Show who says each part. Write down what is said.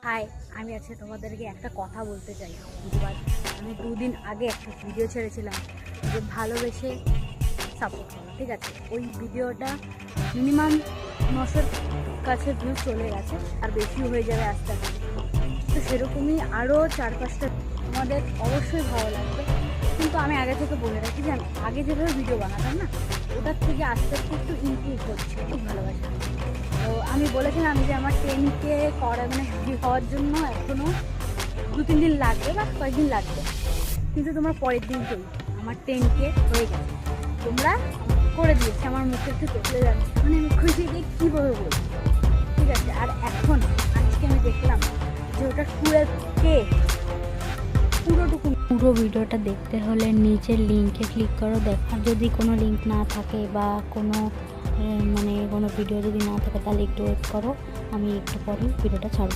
Speaker 1: High, আমি আজকে তোমাদেরকে একটা কথা বলতে চাই। বুঝবার আমি 2 দিন আগে একটা ভিডিও ছেড়েছিলাম যে ভালোবেসে সাপোর্ট করো, ঠিক আছে? ওই ভিডিওটা মিনিমাম 900-র কাছে ভিউ চলে গেছে, আর বেশিও হয়ে যাবে আস্তে আস্তে। তো সেরকমই আরও 4-5টা তোমাদের অবশ্যই ভালো লাগবে। কিন্তু আমি আগে থেকে বলে রাখি যে আমি আগে যেভাবে ভিডিও বানাতাম না, ওটার থেকে আস্তে আস্তে একটু ইমপ্রুভ হচ্ছে, খুব ভালোবাসা। তো আমি বলেছিলাম যে আমার 10K করা হওয়ার জন্য এখনও 2-3 দিন লাগবে বা কয়েকদিন লাগবে, কিন্তু তোমার পরের দিনকেই আমার 10K হয়ে গেছে। তোমরা করে দিয়েছে, আমার মুখে একটু চলে যাচ্ছে, মানে আমি খুশি যে কীভাবে বলবো, ঠিক আছে? আর এখন আজকে আমি দেখলাম যে ওটা 12K পুরো ভিডিওটা দেখতে হলে নিচের লিঙ্কে ক্লিক করো। দেখার যদি কোনো লিঙ্ক না থাকে বা কোনো কোনো ভিডিও যদি না থাকে তাহলে একটু ওয়েট করো, আমি একটু পরেই ভিডিওটা ছাড়বো।